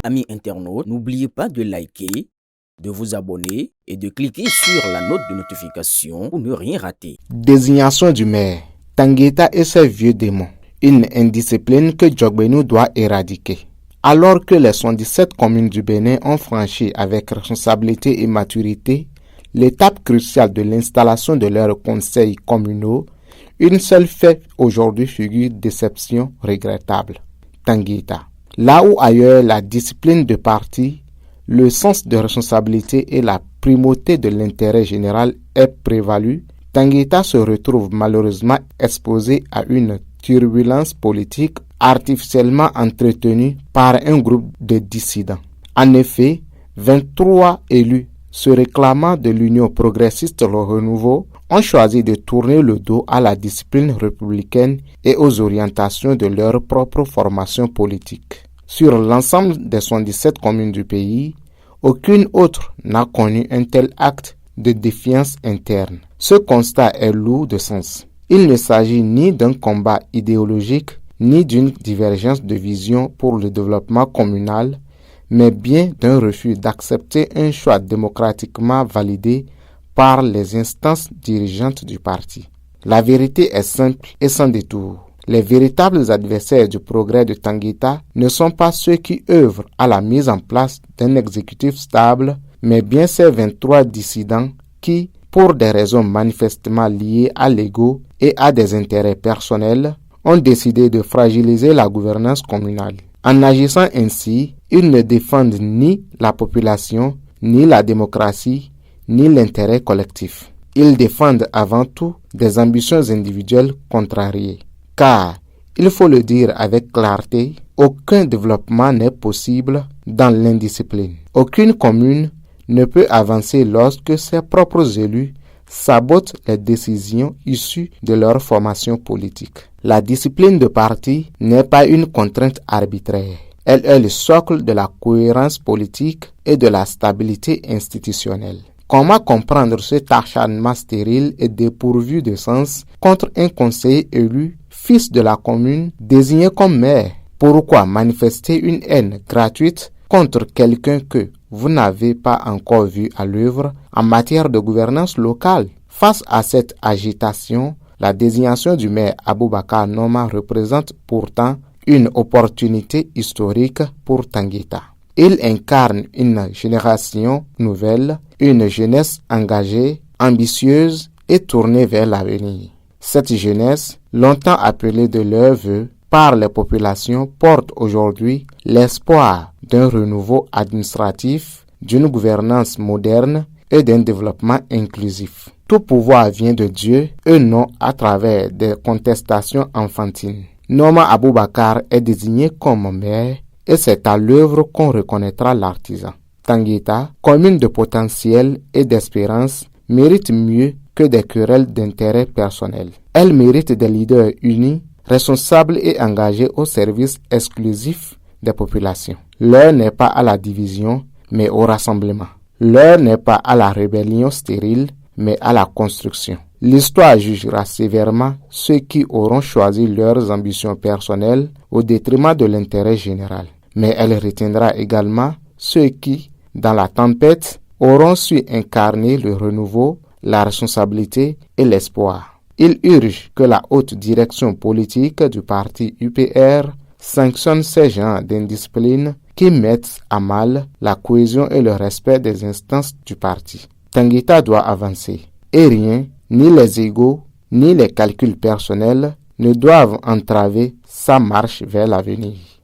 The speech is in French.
Amis internautes, n'oubliez pas de liker, de vous abonner et de cliquer sur la note de notification pour ne rien rater. Désignation du maire. Tangueta et ses vieux démons. Une indiscipline que Djogbenou doit éradiquer. Alors que les 77 communes du Bénin ont franchi avec responsabilité et maturité l'étape cruciale de l'installation de leurs conseils communaux, une seule fait aujourd'hui figure déception regrettable. Tangueta. Là où ailleurs la discipline de parti, le sens de responsabilité et la primauté de l'intérêt général est prévalu, Tangueta se retrouve malheureusement exposé à une turbulence politique artificiellement entretenue par un groupe de dissidents. En effet, 23 élus se réclamant de l'Union progressiste Le Renouveau ont choisi de tourner le dos à la discipline républicaine et aux orientations de leur propre formation politique. Sur l'ensemble des 77 communes du pays, aucune autre n'a connu un tel acte de défiance interne. Ce constat est lourd de sens. Il ne s'agit ni d'un combat idéologique, ni d'une divergence de vision pour le développement communal, mais bien d'un refus d'accepter un choix démocratiquement validé par les instances dirigeantes du parti. La vérité est simple et sans détour. Les véritables adversaires du progrès de Tangueta ne sont pas ceux qui œuvrent à la mise en place d'un exécutif stable, mais bien ces 23 dissidents qui, pour des raisons manifestement liées à l'ego et à des intérêts personnels, ont décidé de fragiliser la gouvernance communale. En agissant ainsi, ils ne défendent ni la population, ni la démocratie, ni l'intérêt collectif. Ils défendent avant tout des ambitions individuelles contrariées. Car, il faut le dire avec clarté, aucun développement n'est possible dans l'indiscipline. Aucune commune ne peut avancer lorsque ses propres élus sabotent les décisions issues de leur formation politique. La discipline de parti n'est pas une contrainte arbitraire. Elle est le socle de la cohérence politique et de la stabilité institutionnelle. Comment comprendre cet acharnement stérile et dépourvu de sens contre un conseiller élu, fils de la commune, désigné comme maire? Pourquoi manifester une haine gratuite contre quelqu'un que vous n'avez pas encore vu à l'œuvre en matière de gouvernance locale? Face à cette agitation, la désignation du maire Aboubakar Noma représente pourtant une opportunité historique pour Tangueta. Il incarne une génération nouvelle, une jeunesse engagée, ambitieuse et tournée vers l'avenir. Cette jeunesse, longtemps appelée de leur vœu par les populations, porte aujourd'hui l'espoir d'un renouveau administratif, d'une gouvernance moderne et d'un développement inclusif. Tout pouvoir vient de Dieu et non à travers des contestations enfantines. Noma Aboubakar est désigné comme maire et c'est à l'œuvre qu'on reconnaîtra l'artisan. Tangueta, commune de potentiel et d'espérance, mérite mieux que des querelles d'intérêt personnel. Elle mérite des leaders unis, responsables et engagés au service exclusif des populations. L'heure n'est pas à la division, mais au rassemblement. L'heure n'est pas à la rébellion stérile, mais à la construction. L'histoire jugera sévèrement ceux qui auront choisi leurs ambitions personnelles au détriment de l'intérêt général. Mais elle retiendra également ceux qui, dans la tempête, auront su incarner le renouveau, la responsabilité et l'espoir. Il urge que la haute direction politique du parti UPR sanctionne ces genres d'indiscipline qui mettent à mal la cohésion et le respect des instances du parti. Tangueta doit avancer et rien, ni les égos, ni les calculs personnels ne doivent entraver sa marche vers l'avenir.